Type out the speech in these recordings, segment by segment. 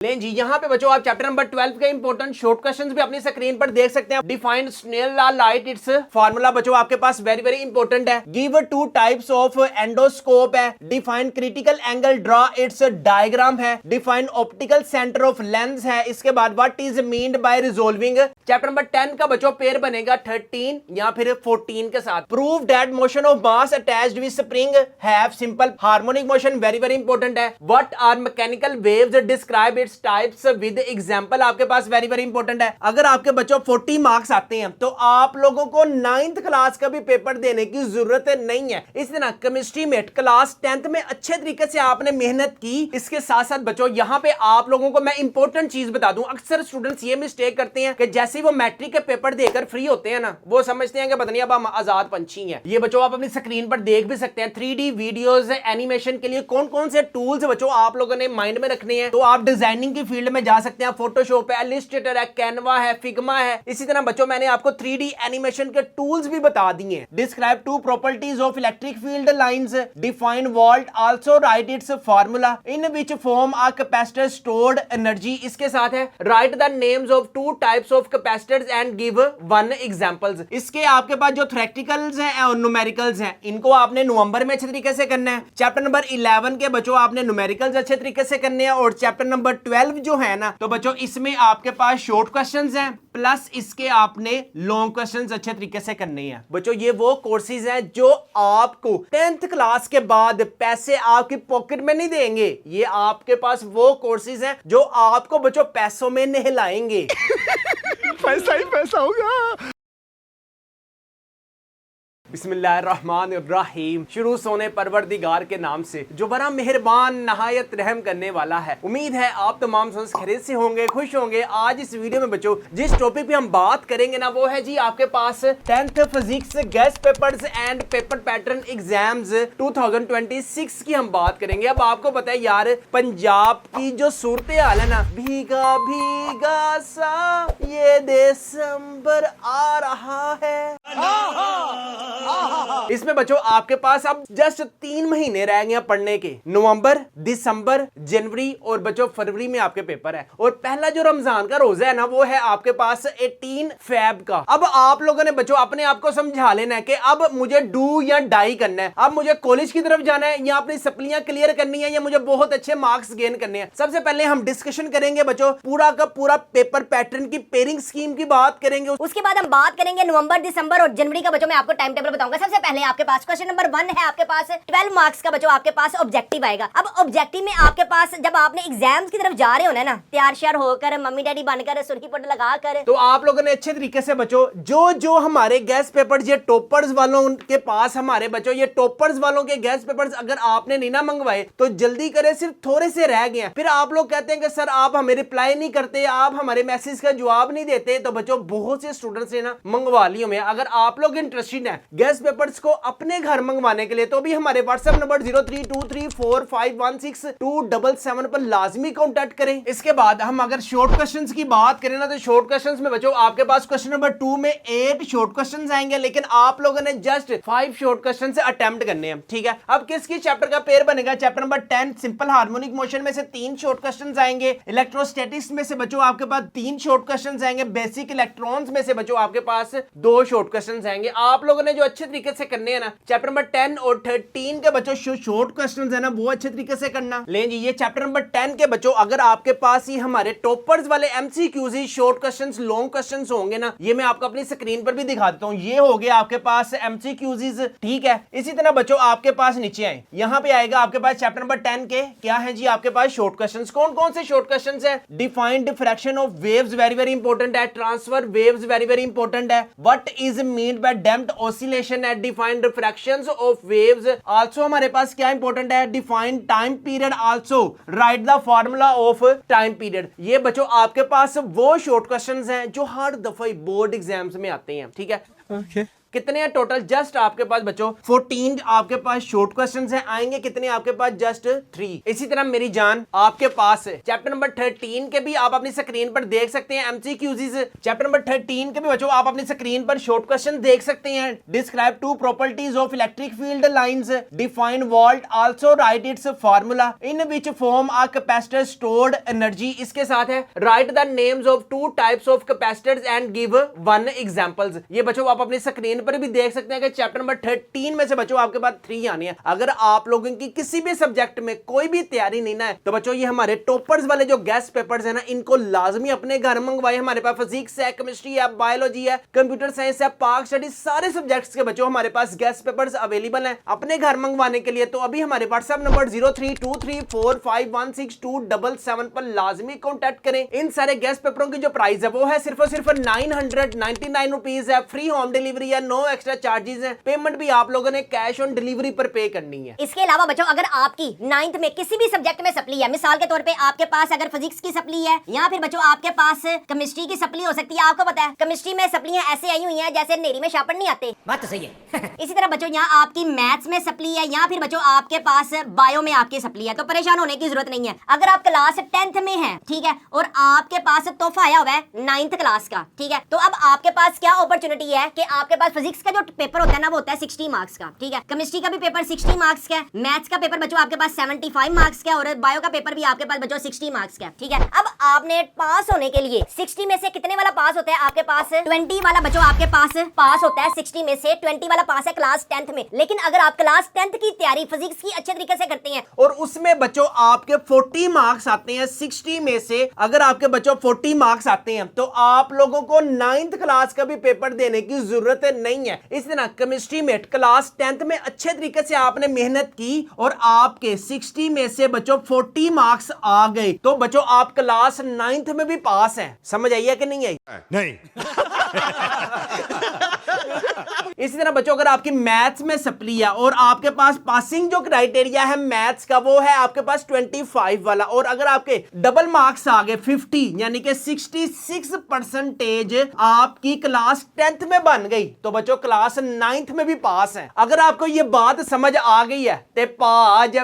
लें जी, यहाँ पे बच्चों आप चैप्टर नंबर 12 के इंपॉर्टेंट शॉर्ट क्वेश्चंस भी अपनी स्क्रीन पर देख सकते हैं। Defined Snell law light its formula बच्चों आपके पास वेरी वेरी इंपॉर्टेंट है। Give two types of endoscope है। Define critical angle draw its diagram है। Define optical centre of lens है। इसके बाद what is meant by resolving. Chapter number 10 का बच्चों पेयर बनेगा 13 या फिर 14 के साथ। Prove that motion of mass attached with spring have simple harmonic motion very very important है। What are mechanical waves describe its types with example आपके पास वेरी वेरी इंपॉर्टेंट है। अगर आपके बच्चों 40 मार्क्स आते हैं तो आप लोगों को 9th क्लास का भी पेपर देने की जरूरत नहीं है। इस दिन केमिस्ट्री में क्लास 10th में अच्छे तरीके से आपने मेहनत की। इसके साथ साथ बच्चों यहां पे आप लोगों को मैं इंपॉर्टेंट चीज बता दूं। अक्सर स्टूडेंट्स ये मिस्टेक करते हैं कि जैसे ही वो मैट्रिक के पेपर देकर फ्री होते हैं ना, वो समझते हैं कि पता नहीं अब हम आजाद पंछी हैं। ये बच्चों आप अपनी स्क्रीन पर देख भी सकते हैं 3D वीडियोस एनिमेशन के लिए कौन कौन से टूल्स बच्चों आप लोगों ने माइंड में रखने हैं। तो आप डिजाइनिंग की फील्ड में जा सकते हैं। फोटोशॉप है, इलस्ट्रेटर है, कैनवा है, फिग्मा है। इसी तरह बच्चों मैंने आपको 3D एनिमेशन के टूल्स भी बता दिए हैं। Describe two properties of electric field lines. Define volt, also write its formula in which form a capacitor stored energy. इसके साथ है write the names of two types of capacitors and give one examples. इसके आपके पास जो थ्योरेटिकल्स हैं और numericals हैं, इनको आपने नवंबर में अच्छे तरीके से करना है। चैप्टर नंबर 11 के बच्चों आपने न्यूमेरिकल्स अच्छे तरीके से करने हैं। और चैप्टर नंबर 12 जो है ना, तो बच्चों इसमें आपके पास शॉर्ट क्वेश्चंस हैं प्लस इसके आपने लॉन्ग क्वेश्चंस अच्छे तरीके से करने हैं। बच्चों ये वो कोर्सेज हैं जो आपको 10th क्लास के बाद पैसे आपकी पॉकेट में नहीं देंगे। ये आपके पास वो कोर्सेज हैं जो आपको बच्चों पैसों में नहलाएंगे। पैसा ही पैसा होगा। बिस्मिल्लाहिर्रहमानिर्रहीम। शुरू सोने परवरदिगार के नाम से जो बड़ा मेहरबान नहायत रहम करने वाला है। उम्मीद है आप तमाम खैरियत से होंगे, खुश होंगे। आज इस वीडियो में बच्चों जिस टॉपिक पे हम बात करेंगे ना, वो है जी आपके पास 10th physics guest papers and paper pattern exams 2026 की हम बात करेंगे। अब आपको पता है यार, पंजाब की जो सूरत हाल है ना, भीगा भीगा सा ये दिसंबर आ रहा है। इसमें बच्चों आपके पास अब जस्ट 3 महीने रह गए पढ़ने के। नवंबर, दिसंबर, जनवरी और बच्चों फरवरी में आपके पेपर है। और पहला जो रमजान का रोजा है ना, वो है आपके पास 18 फेब का। अब आप लोगों ने बच्चों अपने आप को समझा लेना है कि अब मुझे डू या डाई करना है। अब मुझे कॉलेज की तरफ जाना है या अपनी सप्लियां क्लियर करनी है या मुझे बहुत अच्छे मार्क्स गेन करने हैं। सबसे पहले हम डिस्कशन करेंगे बच्चों पूरा का पूरा पेपर पैटर्न की पेयरिंग स्कीम की बात करेंगे। उसके बाद हम बात करेंगे नवंबर, दिसंबर और जनवरी का। बच्चों मैं आपको टाइम टेबल बताऊंगा। सबसे पहले आपके पास क्वेश्चन नंबर 1 है, आपके पास 12 मार्क्स का बच्चों आपके पास ऑब्जेक्टिव आएगा। अब ऑब्जेक्टिव में आपके पास जब आपने एग्जाम्स की तरफ जा रहे हो ना, तैयार श्यार होकर मम्मी डैडी बनकर सुर्खी पट लगाकर, तो आप लोगों ने अच्छे तरीके से बच्चों जो हमारे गेस्ट पेपर्स ये टॉपर्स वालों के पास हमारे बच्चों ये टॉपर्स वालों के गेस्ट पेपर्स अगर आपने नहीं ना मंगवाए तो जल्दी करें, सिर्फ थोड़े से रह गए हैं। फिर आप लोग कहते हैं कि सर आप हमें रिप्लाई नहीं करते, आप हमारे मैसेज का जवाब नहीं देते। तो बच्चों बहुत से स्टूडेंट्स ने ना मंगवा लियो में। अगर आप लोग इंटरेस्टेड हैं गेस्ट पेपर्स को अपने घर मंगवाने के लिए तो भी हमारे व्हाट्सएप नंबर 0323451627 पर लाजमी कांटेक्ट करें। इसके बाद हम अगर शॉर्ट क्वेश्चंस की बात करें ना, तो शॉर्ट क्वेश्चंस में बच्चों आपके पास क्वेश्चन नंबर 2 में 8 शॉर्ट क्वेश्चंस आएंगे, लेकिन आप लोगों ने जस्ट 5 शॉर्ट क्वेश्चन से अटेम्प्ट करने हैं। ठीक है, अब किसकी चैप्टर का पेयर बनेगा? Chapter number 10 simple harmonic motion में से 3 शॉर्ट क्वेश्चंस आएंगे। इलेक्ट्रोस्टैटिक्स में से बच्चों आपके पास 3 शॉर्ट क्वेश्चंस आएंगे। बेसिक इलेक्ट्रॉन्स में से बच्चों आपके पास 2 शॉर्ट क्वेश्चंस आएंगे। आप लोगों ने जो अच्छे तरीके से करने हैं ना, चैप्टर नंबर 10 और 13 के बच्चों शॉर्ट क्वेश्चंस है ना, वो अच्छे तरीके से करना। लें जी, ये चैप्टर नंबर 10 के बच्चों अगर आपके पास ही हमारे टॉपर्स वाले MCQs short questions long questions होंगे ना, ये मैं आपको अपनी स्क्रीन पर भी दिखा देता हूं। ये हो गया आपके पास एमसीक्यूज। ठीक है, इसी तरह बच्चों आपके पास नीचे आए, यहां पे आएगा आपके पास चैप्टर नंबर 10 के क्या है जी आपके पास शॉर्ट क्वेश्चंस। कौन कौन से शॉर्ट क्वेश्चंस है? Define diffraction of waves very very important है। Transfer waves very very important है। What is meant by damped oscillation at defined refractions of waves. Also हमारे पास क्या इंपॉर्टेंट है? Define time period, also write the formula of time period. ये बच्चों आपके पास वो शॉर्ट क्वेश्चंस हैं जो हर दफा बोर्ड एग्जाम्स में आते हैं। ठीक है, कितने हैं टोटल? जस्ट आपके पास बच्चों 14 आपके पास शॉर्ट क्वेश्चंस हैं। आएंगे कितने आपके पास? जस्ट 3। इसी तरह मेरी जान आपके पास चैप्टर नंबर 13 के भी आप अपनी स्क्रीन पर देख सकते हैं एमसीक्यूज़। चैप्टर नंबर 13 के भी बच्चों आप अपनी स्क्रीन पर शॉर्ट क्वेश्चन देख सकते हैं। Describe two properties of electric field lines, define volt, also write its formula, in which form a capacitor stored energy. इसके साथ है write the names of 2 types of capacitors and give 1 examples. ये बच्चों आप अपनी स्क्रीन पर भी देख सकते हैं कि चैप्टर नंबर 13 में से बच्चों आपके पास 3 आनी है। अगर आप लोगों की किसी भी सब्जेक्ट में कोई भी तैयारी नहीं ना है तो बच्चों ये हमारे टॉपर्स वाले जो गेस्ट पेपर्स है ना, इनको लाजमी अपने घर मंगवाए। हमारे पास फिजिक्स है, केमिस्ट्री है, बायोलॉजी है, कंप्यूटर साइंस है, पाक स्टडी, सारे सब्जेक्ट्स के बच्चों हमारे पास गेस्ट पेपर्स अवेलेबल हैं अपने घर मंगवाने के लिए। तो अभी हमारे व्हाट्सएप नंबर 0323451677 पर लाजमी कॉन्टैक्ट करें। इन सारे गेस्ट पेपरों की जो प्राइस है वो है सिर्फ और सिर्फ 999 रुपीज है। फ्री होम डिलीवरी है, नो एक्स्ट्रा चार्जेस है। पेमेंट भी आप लोगों ने कैश ऑन डिलीवरी पर पे करनी है। इसके अलावा बच्चों अगर आपकी 9th में किसी भी सब्जेक्ट में सप्ली है, मिसाल के तौर पे आपके पास अगर फिजिक्स की सप्ली है या फिर बच्चों आपके पास केमिस्ट्री की सप्ली हो सकती है। आपको पता है केमिस्ट्री में सप्लियां ऐसे आई हुई हैं जैसे नेरी में शापड़ नहीं आते। बात तो सही है। इसी तरह बच्चों यहाँ आपकी मैथ्स में सप्ली है या फिर बच्चों आपके पास बायो में आपकी सप्ली है, तो परेशान होने की जरूरत नहीं है। अगर आप क्लास 10th में हैं, ठीक है, और आपके पास तोहफा आया हुआ है 9th क्लास का, ठीक है, तो अब आपके पास क्या अपॉर्चुनिटी है कि आपके पास फिजिक्स का जो पेपर होता है ना वो होता है 60 मार्क्स का, ठीक है, केमिस्ट्री का भी पेपर 60 मार्क्स का है, मैथ्स का पेपर बच्चों आपके पास 75 मार्क्स का है और बायो का पेपर भी आपके पास बच्चों 60 मार्क्स का है, ठीक है। अब आपने पास होने के लिए 60 में से कितने वाला पास होता है? आपके पास 20 वाला बच्चों आपके पास पास होता है। 60 में से 20 वाला पास है क्लास 10th में। लेकिन अगर आप क्लास 10th की तैयारी फिजिक्स की अच्छे तरीके से करते हैं और उसमें बच्चों आपके 40 मार्क्स आते हैं 60 में से, अगर आपके बच्चों 40 मार्क्स आते हैं तो आप लोगों को 9th क्लास का भी पेपर देने की जरूरत नहीं है। इस तरह केमिस्ट्री में क्लास 10th में अच्छे तरीके से आपने मेहनत की और आपके 60 में से बच्चों 40 मार्क्स आ गए तो बच्चों आप क्लास 9th में भी पास हैं। समझ आई है कि नहीं आई? नहीं। इसी तरह बच्चों अगर आपकी मैथ्स में सप्ली है और आपके पास पासिंग जो क्राइटेरिया है मैथ्स का वो है आपके पास 25 वाला, और अगर आपके डबल मार्क्स आ गए 50 यानी कि 66% आपकी क्लास 10th में बन गई तो बच्चों क्लास 9th में भी पास है। अगर आपको ये बात समझ आ गई है ते पाज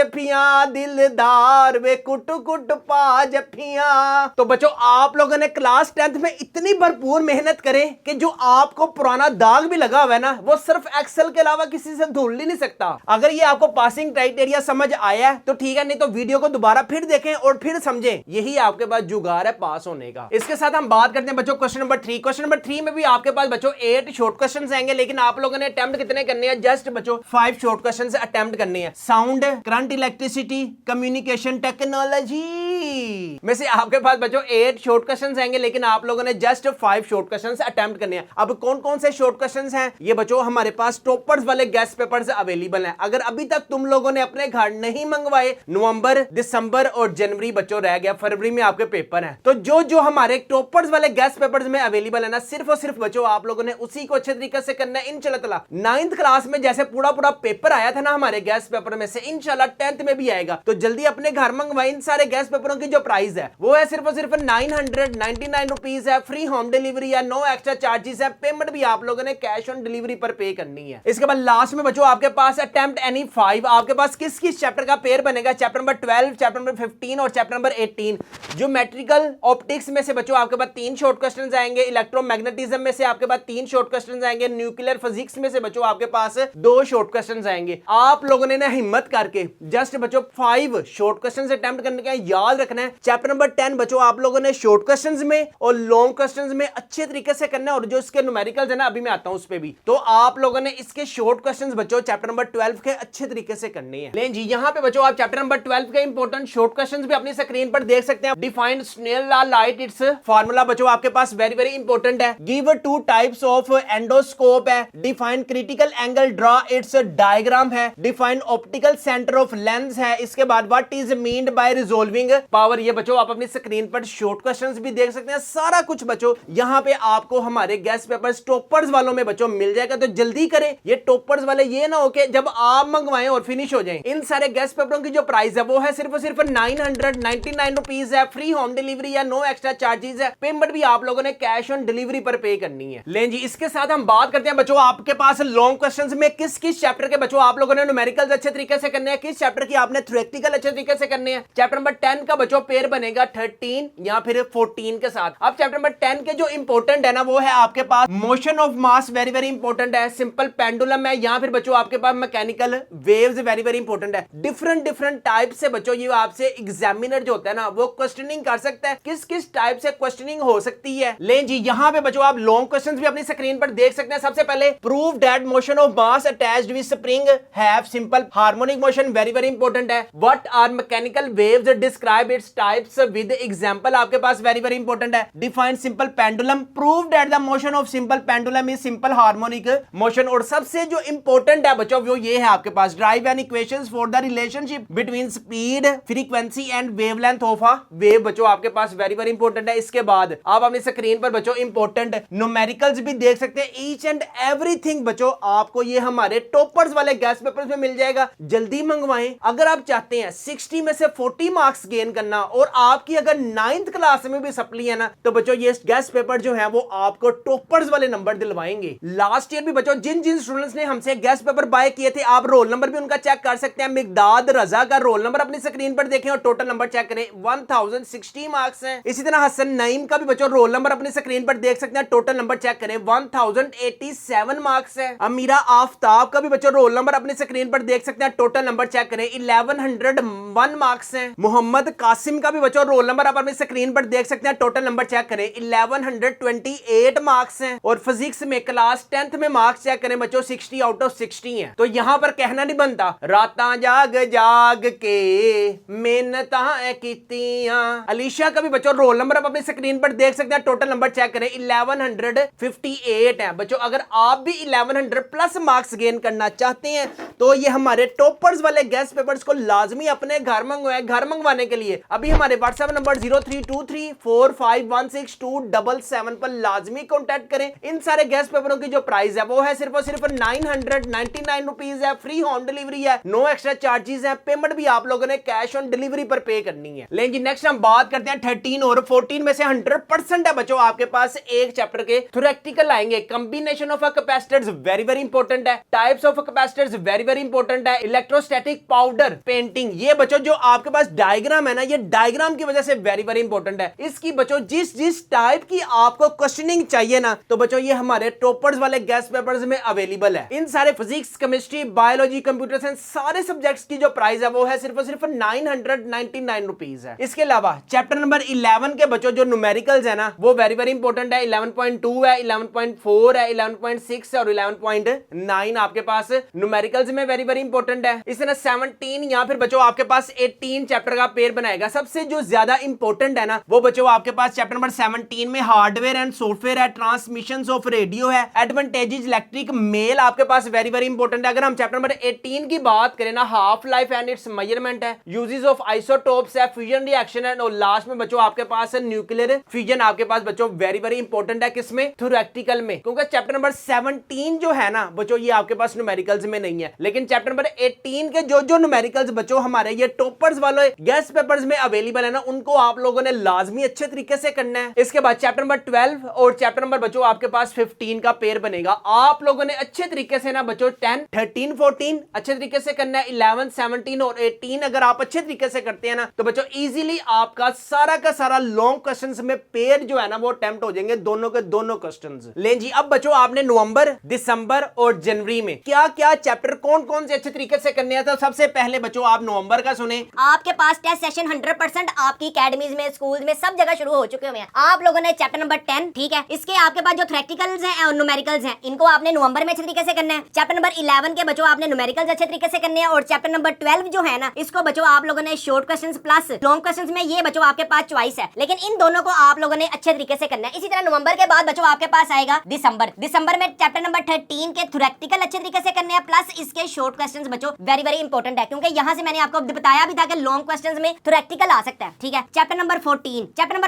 पिया दिलदार वे कुट कुट पाज पिया, तो बच्चों आप लोगों ने क्लास 10th में इतनी भरपूर मेहनत करे कि जो आपको पुराना दाग भी लगा हुआ है ना वो सिर्फ एक्सेल के अलावा किसी से धुल ही नहीं सकता। अगर ये आपको पासिंग क्राइटेरिया समझ आया है तो ठीक है, नहीं तो वीडियो को दोबारा फिर देखें और फिर समझें। यही आपके पास जुगाड़ है पास होने का। इसके साथ हम बात करते हैं बच्चों क्वेश्चन नंबर 3। क्वेश्चन नंबर 3 में भी आपके पास बच्चों 8 शॉर्ट क्वेश्चंस आएंगे, लेकिन आप लोगों ने अटेम्प्ट कितने करने हैं? जस्ट बच्चों 5 शॉर्ट क्वेश्चंस अटेम्प्ट करने हैं। Sound, current, electricity, communication technology में से आपके पास बच्चों 8 शॉर्ट क्वेश्चंस आएंगे, लेकिन आप लोगों ने जस्ट 5 शॉर्ट क्वेश्चंस अटेम्प्ट करने हैं। अब कौन कौन से शॉर्ट क्वेश्चंस हैं? ये बच्चों हमारे पास टॉपर्स वाले गेस्ट पेपर्स अवेलेबल हैं। अगर अभी तक तुम लोगों ने अपने घर नहीं मंगवाए, नवंबर, दिसंबर और जनवरी बच्चों रह गया, फरवरी में आपके पेपर हैं, तो जो जो हमारे टॉपर्स वाले गेस्ट पेपर्स में अवेलेबल है ना, सिर्फ और सिर्फ बच्चों आप लोगों ने उसी को अच्छे तरीके से करना है। इंशाल्लाह 9th क्लास में जैसे पूरा पूरा पेपर आया था ना हमारे गेस्ट पेपर में से, इंशाल्लाह 10th में भी आएगा। तो जल्दी अपने घर मंगवाए। इन सारे गेस्ट पेपरों की जो प्राइस है वो है सिर्फ और सिर्फ 999 रुपीज है। फ्री होम डिलीवरी है, नो एक्स्ट्रा चार्जेस है। पेमेंट भी आप लोगों ने कैश ऑन डिलीवरी पर पे करनी है। इसके बाद लास्ट में बच्चों आपके पास अटेम्प्ट एनी 5, आपके पास किस किस चैप्टर का पेयर बनेगा? चैप्टर नंबर 12, चैप्टर नंबर 15 और चैप्टर नंबर 18। ज्योमेट्रिकल ऑप्टिक्स में से बच्चों आपके पास 3 शॉर्ट क्वेश्चंस आएंगे। इलेक्ट्रोमैग्नेटिज्म में से आपके पास 3 शॉर्ट क्वेश्चंस आएंगे। न्यूक्लियर फिजिक्स में से बच्चों आपके पास 2 शॉर्ट क्वेश्चंस आएंगे। आप लोगों ने ना हिम्मत करके जस्ट बच्चों 5 शॉर्ट क्वेश्चंस अटेम्प्ट करने का याद रखना है। चैप्टर नंबर 10 बच्चों आप लोगों ने शॉर्ट क्वेश्चंस में और लॉन्ग क्वेश्चंस में अच्छे तरीके से करना है, और जो इसके न्यूमेरिकल्स है ना अभी मैं आता हूं उस पे भी, तो आप लोगों ने इसके शॉर्ट क्वेश्चंस बच्चों चैप्टर नंबर 12 के अच्छे तरीके से करने हैं। लेकिन जी यहां पे बच्चों आप चैप्टर नंबर 12 के इंपॉर्टेंट शॉर्ट क्वेश्चंस भी अपनी स्क्रीन पर देख सकते हैं। Define Snell law light its formula बच्चों आपके पास वेरी वेरी इंपॉर्टेंट है। गिव 2 टाइप्स ऑफ एंडोस्कोप है। Define critical angle draw its diagram है। Define optical centre of lens है। इसके बाद what is meant by resolving power. ये बच्चों आप अपनी स्क्रीन पर शॉर्ट क्वेश्चंस भी देख सकते हैं, सारा कुछ बच्चों यहाँ पे आपको हमारे गेस्ट पेपर्स टॉपर्स वालों में बच्चों मिल जाएगा। तो जल्दी करें, ये टॉपर्स वाले ये ना हो कि जब आप मंगवाएं और फिनिश हो जाएं। इन सारे गेस्ट पेपरों की जो प्राइस है वो है सिर्फ और सिर्फ 999 रुपीज है। फ्री होम डिलीवरी है, नो एक्स्ट्रा चार्जेस है। पेमेंट भी आप लोगों ने कैश ऑन डिलीवरी पर पे करनी है। लें जी, इसके साथ हम बात करते हैं बच्चों आपके पास लॉन्ग क्वेश्चंस में किस किस चैप्टर के बच्चों आप लोगों ने न्यूमेरिकल्स अच्छे तरीके से करने हैं, किस चैप्टर की आपने थ्योरेटिकल अच्छे तरीके से करने हैं। चैप्टर नंबर 10 का बच्चों पेयर बनेगा 13 या फिर 14 के साथ। अब चैप्टर नंबर 10 के जो इंपॉर्टेंट है ना वो है आपके पास motion of mass, very very important है। सिंपल पेंडुलम है, या फिर बच्चों आपके पास mechanical waves, very very important है। डिफरेंट टाइप से बच्चों ये आपसे एग्जामिनर जो होता है ना वो क्वेश्चनिंग कर सकता है, किस किस टाइप से क्वेश्चनिंग हो सकती है। लें जी, यहाँ पे बच्चों आप लॉन्ग क्वेश्चंस भी अपनी स्क्रीन पर देख सकते हैं। सबसे पहले prove that motion of mass attached with spring have simple harmonic motion, very very important है। What are mechanical waves, describe its types with example, आपके पास वेरी वेरी इंपॉर्टेंट है। Define simple pendulum, prove that the motion of simple pendulum is simple harmonic motion. और सबसे जो important है बच्चों वो ये है आपके पास derive and equations for the relationship between speed, frequency and wavelength of a wave, बच्चों आपके पास वेरी वेरी इंपॉर्टेंट है। इसके बाद आप अपनी स्क्रीन पर बच्चों इंपॉर्टेंट न्यूमेरिकल्स भी देख सकते हैं। ईच एंड एवरीथिंग बच्चों आपको ये हमारे टॉपर्स वाले गेस्ट पेपर्स में मिल जाएगा। जल्दी मंगवाएं। अगर आप चाहते हैं 60 में से 40 मार्क्स गेन करना और आपकी अगर 9th क्लास में भी सप्ली है ना तो बच्चों ये गेस्ट पेपर जो है वो आपको टॉपर्स वाले नंबर दिलवाएंगे। लास्ट ईयर भी बच्चों जिन जिन स्टूडेंट्स ने हमसे गेस्ट पेपर बाय किए थे आप रोल नंबर भी उनका चेक कर सकते हैं। मिकदाद रजा का रोल नंबर अपनी स्क्रीन पर देखें और टोटल नंबर चेक करें, 1060 मार्क्स हैं। इसी तरह हसन नईम का भी बच्चों रोल नंबर अपनी स्क्रीन पर देख सकते हैं, टोटल नंबर चेक करें 1087 मार्क्स है। अमीरा आफ्ताब का भी बच्चों रोल नंबर अपनी स्क्रीन पर देख सकते हैं, टोटल नंबर चेक करें 1101 मार्क्स हैं। मोहम्मद कासिम का भी बच्चों रोल नंबर आप अपनी स्क्रीन पर देख सकते हैं, टोटल नंबर चेक करें 1128 मार्क्स हैं। और फिजिक्स में क्लास 10th में मार्क्स चेक करें बच्चों 60 आउट ऑफ 60 हैं। तो यहां पर कहना नहीं बनता रातां जाग जाग के मेहनतां कीतियां। अलीशा का भी बच्चों रोल नंबर आप अपनी स्क्रीन पर देख सकते हैं, टोटल नंबर चेक करें 1158 है। बच्चों अगर आप भी 1100 प्लस मार्क्स गेन करना चाहते हैं तो ये हमारे टॉपर्स वाले गेस्ट पेपर्स को लाजमी अपने घर मंगवाएं। घर मंगवाने के लिए अभी हमारे व्हाट्सएप नंबर 0323451677 पर लाजमी कॉन्टैक्ट करें। इन सारे गेस्ट पेपरों की जो प्राइस है वो है सिर्फ और सिर्फ 999 रुपीज है। फ्री होम डिलीवरी है, नो एक्स्ट्रा चार्जेस है। पेमेंट भी आप लोगों ने कैश ऑन डिलीवरी पर पे करनी है। लेकिन नेक्स्ट हम बात करते हैं 13 और 14 में से 100% है बच्चों आपके पास एक चैप्टर के थ्योरेटिकल आएंगे। Combination of capacitors very very important है। Types of capacitors very very important है। इलेक्ट्रोस्टैटिक पाउडर पेंटिंग, ये बच्चों जो आपके पास डायग्राम है ना ये डायग्राम की वजह से वेरी वेरी इंपॉर्टेंट है। इसकी बच्चों जिस जिस टाइप की आपको क्वेश्चनिंग चाहिए ना तो बच्चों ये हमारे टॉपर्स वाले गेस्ट पेपर्स में अवेलेबल है। इन सारे physics, chemistry, biology, computer science सारे सब्जेक्ट्स की जो प्राइस है वो है सिर्फ और सिर्फ 999 रुपीज है। इसके अलावा चैप्टर नंबर 11 के बच्चों जो न्यूमेरिकल्स है ना वो वेरी वेरी इंपॉर्टेंट है। 11.2 है, 11.4 है, 11.6 है और 11.9 आपके पास न्यूमेरिकल्स में वेरी वेरी इंपॉर्टेंट है। इस तरह 17 या फिर बच्चों आपके पास 18 चैप्टर का पेयर बनाएगा। सबसे जो ज्यादा इंपॉर्टेंट है ना वो बच्चों आपके पास चैप्टर नंबर 17 में हार्डवेयर एंड सॉफ्टवेयर है, ट्रांसमिशंस ऑफ रेडियो है, एडवांटेजेस इलेक्ट्रिक मेल आपके पास वेरी वेरी इंपॉर्टेंट है। अगर हम चैप्टर नंबर 18 की बात करें ना half life and it's measurement है, यूजेस ऑफ आइसोटोप्स है, फ्यूजन रिएक्शन है और लास्ट में बच्चों आपके पास न्यूक्लियर फ्यूजन आपके पास बच्चों वेरी वेरी इंपॉर्टेंट है। किसमें? थ्योरेटिकल में, क्योंकि चैप्टर नंबर 17 जो है ना बच्चों ये आपके पास न्यूमेरिकल्स में नहीं है। लेकिन चैप्टर नंबर 18 के जो जो न्यूमेरिकल्स बच्चों हमारे ये टॉपर्स वाले गेस्ट पेपर्स में अवेलेबल है ना उनको आप लोगों ने लाजमी अच्छे तरीके से करना है। इसके बाद चैप्टर नंबर 12 और चैप्टर नंबर बच्चों आपके पास 15 का पेयर बनेगा। आप लोगों ने अच्छे तरीके से ना बच्चों 10, 13, 14 अच्छे तरीके से करना है। 11, 17 और 18 अगर आप अच्छे तरीके से करते हैं ना तो बच्चों इजीली आपका सारा का सारा लॉन्ग क्वेश्चंस में पेयर जो है ना वो अटेम्प्ट हो जाएंगे, दोनों के दोनों क्वेश्चंस। लें जी, अब बच्चों आपने नवंबर, दिसंबर और जनवरी में क्या क्या चैप्टर कौन कौन से अच्छे तरीके से करने हैं। तो सबसे पहले बच्चों आप नवंबर का सुने। आपके पास टेस्ट सेशन 100% आपकी अकेडमीज में, स्कूल में सब जगह शुरू हो चुके हुए हैं। आप लोगों ने चैप्टर नंबर 10 ठीक है, इसके आपके पास जो थ्योरेटिकल्स हैं और न्यूमेरिकल्स हैं इनको आपने नवंबर में अच्छे तरीके से करना है। चैप्टर नंबर 11 के बच्चों आपने न्यूमेरिकल्स अच्छे तरीके से करने हैं और चैप्टर नंबर 12 जो है ना इसको बच्चों आप लोगों ने short questions plus long questions में ये बच्चों आपके पास चॉइस है, लेकिन इन दोनों को आप लोगों ने अच्छे तरीके से करना है। इसी तरह नवंबर के बाद बच्चों आपके पास आएगा दिसंबर। दिसंबर में चैप्टर नंबर 13 के थ्योरेटिकल अच्छे तरीके से करने हैं प्लस इसके शॉर्ट क्वेश्चंस बच्चों वेरी वेरी इंपॉर्टेंट है, क्योंकि यहां से मैंने आपको बताया भी था कि लॉन्ग क्वेश्चंस में थ्योरेटिकल आ सकता है, ठीक है। चैप्टर नंबर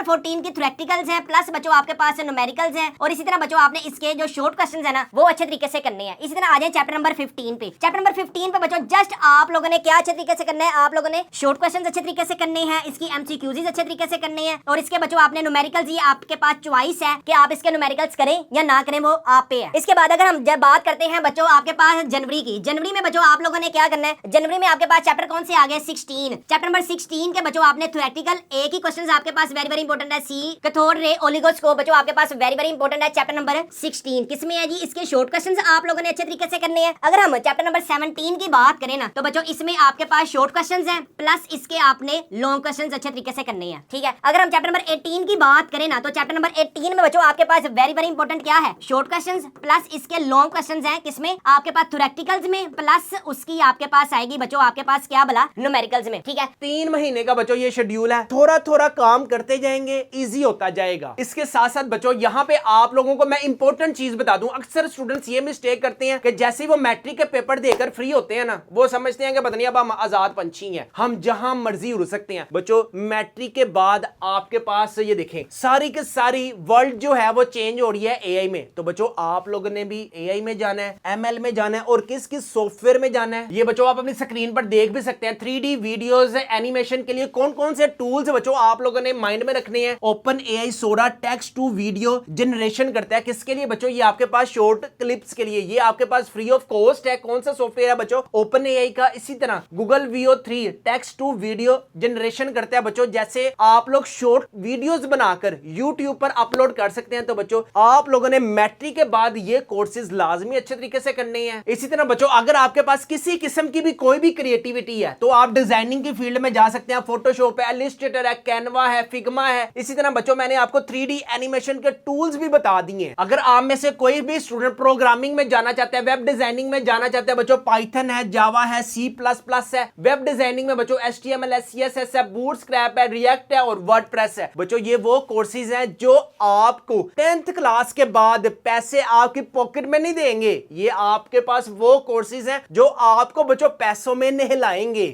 14 की थ्योरेटिकल्स है प्लस बच्चों आपके पास न्यूमेरिकल्स है, और इसी तरह बच्चों आपने इसके जो शॉर्ट क्वेश्चंस है ना वो अच्छे तरीके से करने हैं। इसी तरह आ जाए चैप्टर नंबर 15 पे। चैप्टर नंबर 15 पे बच्चों जस्ट आप लोगों ने क्या अच्छे तरीके से करना है, आप लोगों ने शॉर्ट क्वेश्चंस अच्छे तरीके से करने हैं, इसकी एमसीक्यूज अच्छे तरीके से करने हैं, और इसके बच्चों आपने न्यूमेरिकल्स, ये आपके पास चॉइस है कि आप इसके न्यूमेरिकल्स करें या ना करें, वो आप पे है। इसके बाद अगर हम जब बात करते हैं बच्चों आपके पास जनवरी की, जनवरी में बच्चों आप लोगों ने क्या करना है, जनवरी में आपके पास चैप्टर कौन से आ गए, 16। चैप्टर नंबर 16 के बच्चों आपने थ्योरेटिकल एक ही क्वेश्चंस आपके पास वेरी वेरी इंपॉर्टेंट है, सी कैथोड रे ओलिगोस्कोप बच्चों आपके पास वेरी वेरी इंपॉर्टेंट है। चैप्टर नंबर 16 किसमें है जी, इसके शॉर्ट क्वेश्चंस आप लोगों ने अच्छे तरीके से करने हैं। अगर हम चैप्टर नंबर 17 की बात करें ना तो बच्चों इसमें आपके पास शॉर्ट क्वेश्चंस हैं प्लस इसके आपने लॉन्ग क्वेश्चंस अच्छे तरीके से करने हैं, ठीक है। अगर हम चैप्टर नंबर 18 की बात करें ना तो चैप्टर नंबर 18 में बच्चों आपके पास वेरी वेरी इंपॉर्टेंट क्या है, शॉर्ट क्वेश्चंस प्लस इसके लॉन्ग क्वेश्चंस हैं, किसमें आपके पास थ्योरेटिकल्स में, प्लस उसकी आपके पास आएगी बच्चों आपके पास क्या बोला, न्यूमेरिकल्स में, ठीक है। 3 महीने का बच्चों ये शेड्यूल है, थोड़ा थोड़ा काम करते जाएंगे, इजी होता जाएगा। इसके साथ साथ बच्चों यहाँ पे आप लोगों को मैं इंपॉर्टेंट चीज बता दूं, अक्सर स्टूडेंट्स ये मिस्टेक करते हैं कि जैसे ही वो मैट्रिक के पेपर देकर फ्री होते हैं ना, वो समझते हैं कि पता नहीं अब हम आजाद पंछी हैं, हम जहां मर्जी उड़ सकते हैं। बच्चों मैट्रिक के बाद आपके पास ये देखें सारी की सारी वर्ल्ड जो है वो चेंज हो रही है एआई में। तो बच्चों आप लोगों ने भी एआई में जाना है, एमएल में जाना है, और किस किस सॉफ्टवेयर में जाना है ये बच्चों आप अपनी स्क्रीन पर देख भी सकते हैं। 3D वीडियोस एनिमेशन के लिए कौन कौन से टूल्स बच्चों आप लोगों ने माइंड में रखने हैं। OpenAI Sora text to video generation करता है, किसके लिए बच्चों, ये आपके पास शॉर्ट क्लिप्स के लिए, ये आपके पास फ्री ऑफ कॉस्ट है। कौन सा सॉफ्टवेयर है बच्चों, ओपन एआई का। इसी तरह Google VO3 text to video generation करता है बच्चों, जैसे आप लोग शॉर्ट वीडियोस बनाकर यूट्यूब पर अपलोड कर सकते हैं। तो बच्चों आप लोगों ने मैट्रिक के बाद ये कोर्सेज लाजमी अच्छे तरीके से करने हैं। इसी तरह बच्चों अगर आपके पास किसी किस्म की भी कोई भी क्रिएटिविटी है तो आप डिजाइनिंग की फील्ड में जा सकते हैं। फोटोशॉप है, इलस्ट्रेटर है, कैनवा है, फिग्मा है। इसी तरह बच्चों मैंने आपको 3D एनिमेशन के टूल्स भी बता दिए। अगर आप में से कोई भी स्टूडेंट प्रोग्रामिंग में जाना चाहते हैं, वेब डिजाइनिंग में जाना चाहते हैं बच्चों, पाइथन है, जावा है, C++ है। वेब डिजाइनिंग में बच्चों HTML है, CSS है, बूटस्ट्रैप है, रिएक्ट है और वर्डप्रेस है। बच्चों ये वो कोर्सेज हैं जो आपको 10th क्लास के बाद पैसे आपकी पॉकेट में नहीं देंगे। ये आपके पास वो कोर्सेज हैं जो आपको बच्चों पैसों में नहलाएंगे।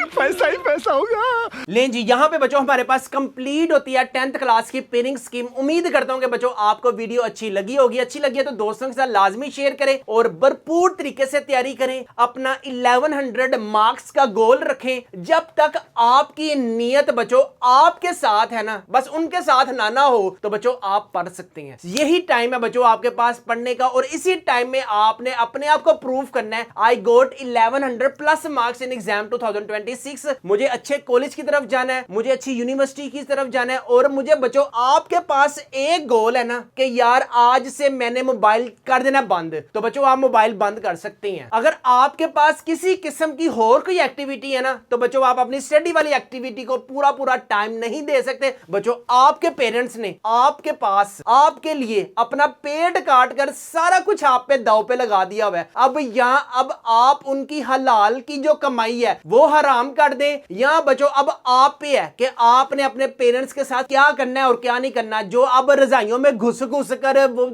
पैसा ही पैसा होगा। लें जी, यहां पे बच्चों हमारे पास कंप्लीट होती है 10th क्लास की पेयरिंग स्कीम। उम्मीद करता हूं कि बच्चों आपको वीडियो अच्छी लगी होगी। अच्छी लगी है तो दोस्तों के साथ लाजमी शेयर करें और भरपूर तरीके से तैयारी करें। अपना 1100 मार्क्स का गोल रखें। जब तक आपकी नीयत बच्चों आपके साथ है ना, बस उनके साथ ना हो तो बच्चों आप पढ़ सकते हैं। यही टाइम है बच्चों आपके पास पढ़ने का, और इसी टाइम में आपने अपने आप को प्रूव करना है। आई गोट 1100+ मार्क्स इन एग्जाम 2026। मुझे अच्छे कॉलेज की तरफ जाना है, मुझे अच्छी यूनिवर्सिटी की तरफ जाना है, और मुझे बच्चों आपके पास एक गोल है ना कि यार आज से मैंने मोबाइल कर देना बंद, तो बच्चों आप मोबाइल बंद कर सकते हैं। अगर आपके पास किसी किस्म की और कोई एक्टिविटी है ना तो बच्चों आप अपनी स्टडी वाली एक्टिविटी को पूरा पूरा टाइम नहीं दे सकते। बच्चों आपके पेरेंट्स ने आपके पास आपके लिए अपना पेट काट कर सारा कुछ आप पे दाव पे लगा दिया हुआ है। अब आप उनकी हलाल की जो कमाई है वो हराम कर दें, या बच्चों अब आप पे है कि आपने अपने पेरेंट्स के साथ क्या करना है और क्या नहीं करना। जो अब रजाइयों में घुस कर वो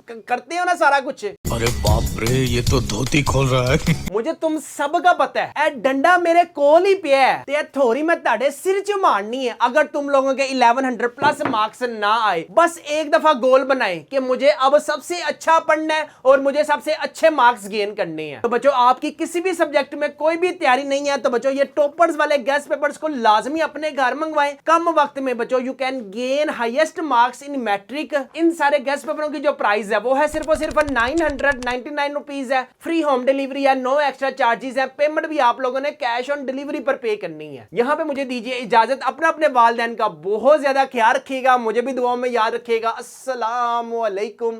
करते हो ना सारा कुछ। अरे बाप रे, ये तो धोती खोल रहा है। मुझे तुम सब का पता है, ए डंडा मेरे कोल ही पिया है ते थोड़ी मैं ताड़े सिर च मारनी है। अगर तुम लोगों के 1100+ मार्क्स ना आए, बस एक दफा गोल बनाए कि मुझे अब सबसे अच्छा पढ़ना है और मुझे सबसे अच्छे मार्क्स गेन करने हैं। तो बच्चों आपकी किसी भी सब्जेक्ट में कोई भी तैयारी नहीं है तो बच्चों ये टॉपर्स वाले गेस्ट पेपर्स को लाजमी अपने घर मंगवाएं। कम वक्त में बच्चों you can gain highest marks in matric. इन सारे गेस्ट पेपरों की जो प्राइस है वो है सिर्फ और सिर्फ 999 रुपीज है। फ्री होम डिलीवरी है, नो एक्स्ट्रा चार्जेस है। पेमेंट भी आप लोगों ने कैश ऑन डिलीवरी पर पे करनी है। यहाँ पे मुझे दीजिए इजाजत। अपने वालिदैन का बहुत ज्यादा ख्याल रखिएगा, मुझे भी दुआओं में याद रखिएगा। अस्सलाम वालेकुम।